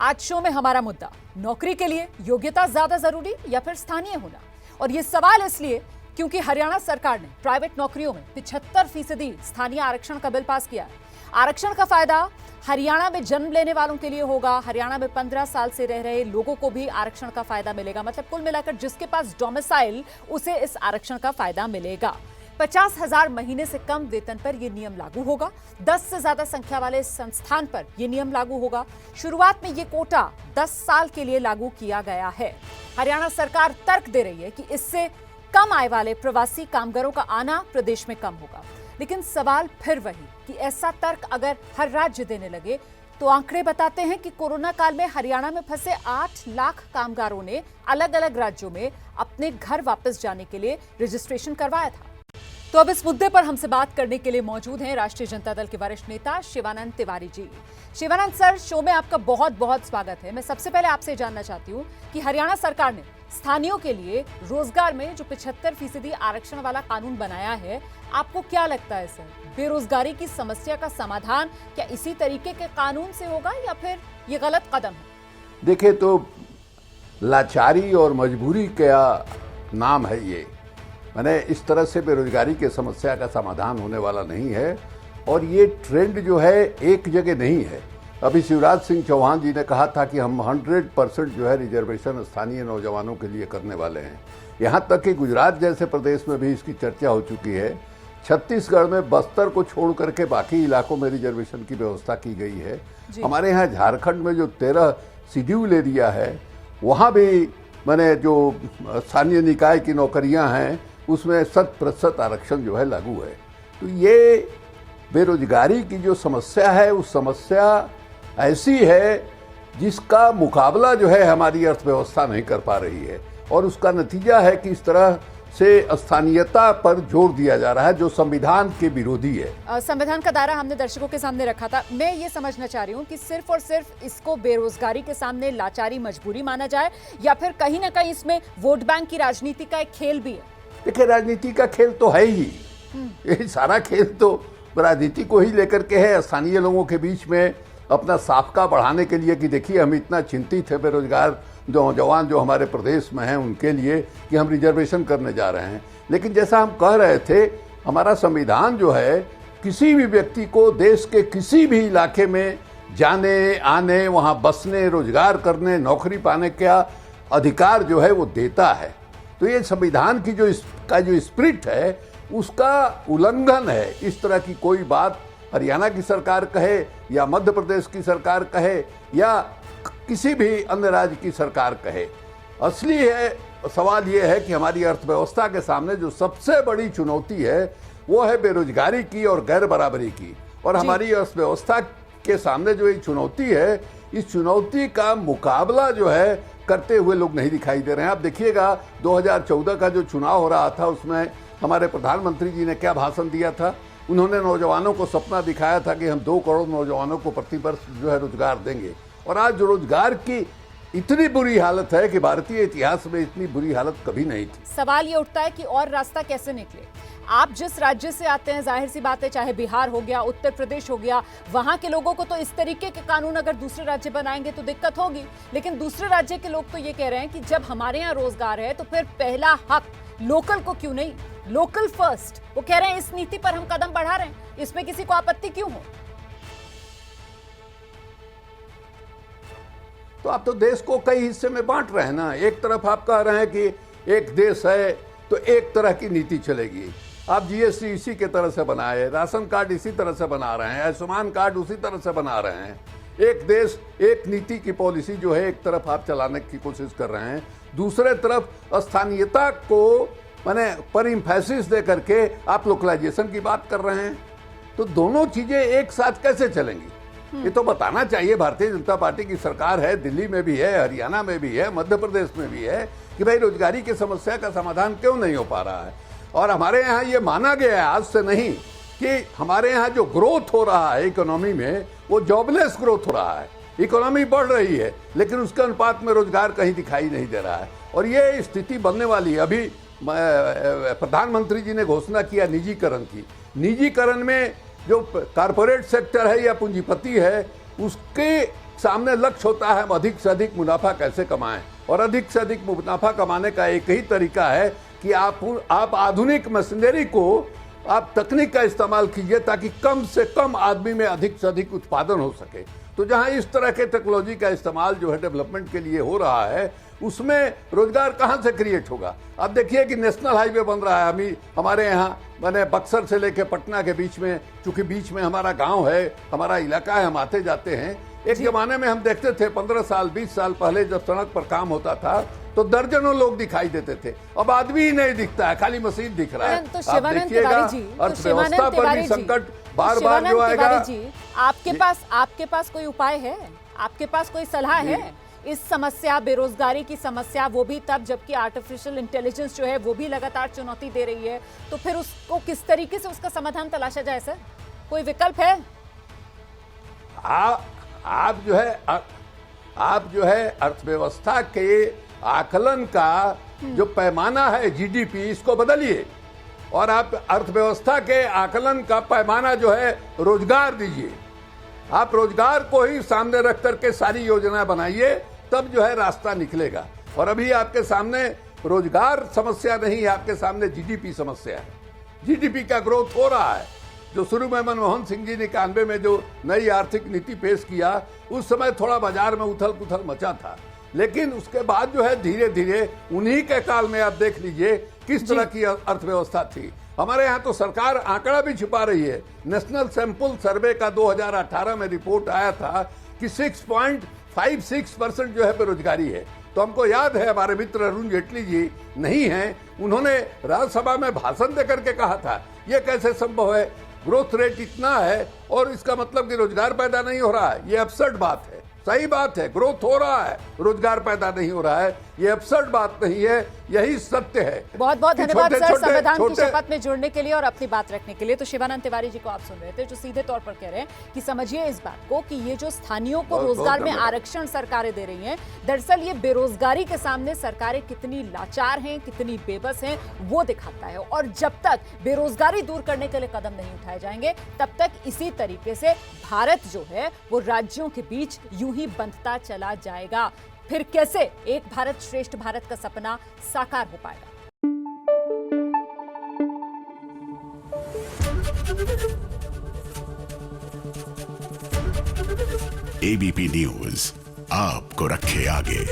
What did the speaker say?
आज शो में हमारा मुद्दा नौकरी के लिए योग्यता ज्यादा जरूरी या फिर स्थानीय होना। और ये सवाल इसलिए क्योंकि हरियाणा सरकार ने प्राइवेट नौकरियों में 75% स्थानीय आरक्षण का बिल पास किया है। आरक्षण का फायदा हरियाणा में जन्म लेने वालों के लिए होगा। हरियाणा में 15 साल से रह रहे लोगों को भी आरक्षण का फायदा मिलेगा। मतलब कुल मिलाकर जिसके पास डोमिसाइल उसे इस आरक्षण का फायदा मिलेगा। 50,000 महीने से कम वेतन पर यह नियम लागू होगा। 10 से ज्यादा संख्या वाले संस्थान पर यह नियम लागू होगा। शुरुआत में यह कोटा 10 साल के लिए लागू किया गया है। हरियाणा सरकार तर्क दे रही है कि इससे कम आय वाले प्रवासी कामगारों का आना प्रदेश में कम होगा। लेकिन सवाल फिर वही कि ऐसा तर्क अगर हर राज्य देने लगे तो आंकड़े बताते हैं कि कोरोना काल में हरियाणा में फंसे 8 लाख कामगारों ने अलग अलग राज्यों में अपने घर वापस जाने के लिए रजिस्ट्रेशन करवाया था। तो अब इस मुद्दे पर हमसे बात करने के लिए मौजूद हैं राष्ट्रीय जनता दल के वरिष्ठ नेता शिवानंद तिवारी जी। शिवानंद सर, शो में आपका बहुत बहुत स्वागत है। मैं सबसे पहले आपसे जानना चाहती हूं कि हरियाणा सरकार ने स्थानीयों के लिए रोजगार में जो 75% आरक्षण वाला कानून बनाया है, आपको क्या लगता है सर? बेरोजगारी की समस्या का समाधान क्या इसी तरीके के कानून से होगा या फिर ये गलत कदम है? देखिए, तो लाचारी और मजबूरी का नाम है ये। मैंने इस तरह से बेरोजगारी की समस्या का समाधान होने वाला नहीं है। और ये ट्रेंड जो है एक जगह नहीं है। अभी शिवराज सिंह चौहान जी ने कहा था कि हम 100% जो है रिजर्वेशन स्थानीय नौजवानों के लिए करने वाले हैं। यहाँ तक कि गुजरात जैसे प्रदेश में भी इसकी चर्चा हो चुकी है। छत्तीसगढ़ में बस्तर को छोड़ करके बाकी इलाकों में रिजर्वेशन की व्यवस्था की गई है। हमारे यहाँ झारखंड में जो 13 शेड्यूल एरिया है, वहाँ भी मैंने जो स्थानीय निकाय की नौकरियाँ हैं उसमें 100% आरक्षण जो है लागू है। तो ये बेरोजगारी की जो समस्या है, उस समस्या ऐसी है जिसका मुकाबला जो है हमारी अर्थव्यवस्था नहीं कर पा रही है। और उसका नतीजा है कि इस तरह से स्थानीयता पर जोर दिया जा रहा है जो संविधान के विरोधी है। संविधान का दायरा हमने दर्शकों के सामने रखा था। मैं ये समझना चाह रही हूँ कि सिर्फ और सिर्फ इसको बेरोजगारी के सामने लाचारी मजबूरी माना जाए या फिर कहीं ना कहीं इसमें वोट बैंक की राजनीति का एक खेल भी है? देखिए, राजनीति का खेल तो है ही। ये सारा खेल तो राजनीति को ही लेकर के है, स्थानीय लोगों के बीच में अपना साफका बढ़ाने के लिए कि देखिए हम इतना चिंतित है बेरोजगार नौजवान जो हमारे प्रदेश में हैं उनके लिए कि हम रिजर्वेशन करने जा रहे हैं। लेकिन जैसा हम कह रहे थे, हमारा संविधान जो है किसी भी व्यक्ति को देश के किसी भी इलाके में जाने आने, वहाँ बसने, रोजगार करने, नौकरी पाने का अधिकार जो है वो देता है। तो ये संविधान की जो स्पिरिट है उसका उल्लंघन है। इस तरह की कोई बात हरियाणा की सरकार कहे या मध्य प्रदेश की सरकार कहे या किसी भी अन्य राज्य की सरकार कहे, असली है सवाल ये है कि हमारी अर्थव्यवस्था के सामने जो सबसे बड़ी चुनौती है वो है बेरोजगारी की और गैर बराबरी की। और हमारी अर्थव्यवस्था के सामने जो ये चुनौती है, इस चुनौती का मुकाबला जो है करते हुए लोग नहीं दिखाई दे रहे हैं। आप देखिएगा 2014 का जो चुनाव हो रहा था उसमें हमारे प्रधानमंत्री जी ने क्या भाषण दिया था। उन्होंने नौजवानों को सपना दिखाया था कि हम 2 करोड़ नौजवानों को प्रति वर्ष जो है रोजगार देंगे। और आज रोजगार की इतनी बुरी हालत है कि भारतीय इतिहास में इतनी बुरी हालत कभी नहीं थी। सवाल ये उठता है कि और रास्ता कैसे निकले? आप जिस राज्य से आते हैं, जाहिर सी बात है, चाहे बिहार हो गया, उत्तर प्रदेश हो गया, वहां के लोगों को तो इस तरीके के कानून अगर दूसरे राज्य बनाएंगे तो दिक्कत होगी। लेकिन दूसरे राज्य के लोग तो ये कह रहे हैं कि जब हमारे यहाँ रोजगार है तो फिर पहला हक लोकल को क्यों नहीं? Local first. वो कह रहे हैं इस नीति पर हम कदम बढ़ा रहे हैं, इसमें किसी को आपत्ति क्यों हो? तो आप तो देश को कई हिस्से में बांट रहे हैं ना। एक तरफ आप कह रहे हैं कि एक देश है तो एक तरह की नीति चलेगी। आप जीएसटी इसी के तरह से बनाए, राशन कार्ड इसी तरह से बना रहे हैं, आयुष्मान कार्ड उसी तरह से बना रहे हैं। एक देश एक नीति की पॉलिसी जो है एक तरफ आप चलाने की कोशिश कर रहे हैं, दूसरे तरफ स्थानीयता को माने पर एम्फेसिस दे करके आप लोकलाइजेशन की बात कर रहे हैं। तो दोनों चीजें एक साथ कैसे चलेंगी? ये तो बताना चाहिए। भारतीय जनता पार्टी की सरकार है, दिल्ली में भी है, हरियाणा में भी है, मध्य प्रदेश में भी है कि भाई रोजगारी की समस्या का समाधान क्यों नहीं हो पा रहा है। और हमारे यहाँ ये माना गया है आज से नहीं कि हमारे यहाँ जो ग्रोथ हो रहा है इकोनॉमी में, वो जॉबलेस ग्रोथ हो रहा है। इकोनॉमी बढ़ रही है लेकिन उसके अनुपात में रोजगार कहीं दिखाई नहीं दे रहा है। और ये स्थिति बनने वाली है। अभी प्रधानमंत्री जी ने घोषणा किया निजीकरण की। निजीकरण में जो कारपोरेट सेक्टर है या पूंजीपति है उसके सामने लक्ष्य होता है हम अधिक से अधिक मुनाफा कैसे कमाएं, और अधिक से अधिक मुनाफा कमाने का एक ही तरीका है कि आप आधुनिक मशीनरी को, आप तकनीक का इस्तेमाल कीजिए ताकि कम से कम आदमी में अधिक से अधिक उत्पादन हो सके। तो जहां इस तरह के टेक्नोलॉजी का इस्तेमाल जो है डेवलपमेंट के लिए हो रहा है, उसमें रोजगार कहां से क्रिएट होगा। अब देखिए कि नेशनल हाईवे बन रहा है हमारे यहाँ, मैंने बक्सर से लेकर पटना के बीच में, चूंकि बीच में हमारा गांव है, हमारा इलाका है, हम आते जाते हैं। एक जमाने में हम देखते थे 15 साल 20 साल पहले जब सड़क पर काम होता था तो दर्जनों लोग दिखाई देते थे, अब आदमी ही नहीं दिखता है, खाली मशीन दिख रहा है। तो आप देखिएगा अर्थव्यवस्था पर भी संकट बार बार जो आएगा। आपके पास कोई उपाय है, आपके पास कोई सलाह है इस समस्या, बेरोजगारी की समस्या, वो भी तब जबकि आर्टिफिशियल इंटेलिजेंस जो है वो भी लगातार चुनौती दे रही है, तो फिर उसको किस तरीके से उसका समाधान तलाशा जाए सर? कोई विकल्प है? आप जो है अर्थव्यवस्था के आकलन का जो पैमाना है जीडीपी, इसको बदलिए और आप अर्थव्यवस्था के आकलन का पैमाना जो है रोजगार दीजिए। आप रोजगार को ही सामने रख करके सारी योजना बनाइए, तब जो है रास्ता निकलेगा। और अभी आपके सामने रोजगार समस्या नहीं है, आपके सामने जीडीपी समस्या है। जीडीपी का ग्रोथ हो रहा है, जो शुरू में मनमोहन सिंह जी ने 91 में जो नई आर्थिक नीति पेश किया, उस समय थोड़ा बाजार में उथल पुथल मचा था, लेकिन उसके बाद जो है धीरे धीरे उन्हीं के काल में आप देख लीजिए किस तरह की अर्थव्यवस्था थी। हमारे यहाँ तो सरकार आंकड़ा भी छुपा रही है। नेशनल सैंपल सर्वे का 2018 में रिपोर्ट आया था कि 6.56% जो है बेरोजगारी है। तो हमको याद है हमारे मित्र अरुण जेटली जी नहीं हैं, उन्होंने राज्यसभा में भाषण देकर के कहा था ये कैसे संभव है, ग्रोथ रेट इतना है और इसका मतलब कि रोजगार पैदा नहीं हो रहा है। ये एब्सर्ड बात है। सही बात है, ग्रोथ हो रहा है, रोजगार पैदा नहीं हो रहा है, ये एब्सर्ड बात नहीं है, यही सत्य है। बहुत बहुत धन्यवाद सर संविधान की शपथ में जुड़ने के लिए और अपनी बात रखने के लिए। तो शिवानंद तिवारी जी को आप सुन रहे थे, जो सीधे तौर पर कह रहे हैं कि समझिए इस बात को कि ये जो स्थानीयों को रोजगार में आरक्षण सरकारें दे रही हैं, दरअसल ये बेरोजगारी के सामने सरकारें कितनी लाचार हैं, कितनी बेबस हैं, वो दिखाता है। और जब तक बेरोजगारी दूर करने के लिए कदम नहीं उठाए जाएंगे, तब तक इसी तरीके से भारत जो है वो राज्यों के बीच यूं ही बंधता चला जाएगा। फिर कैसे एक भारत श्रेष्ठ भारत का सपना साकार हो पाएगा? एबीपी न्यूज आपको रखे आगे।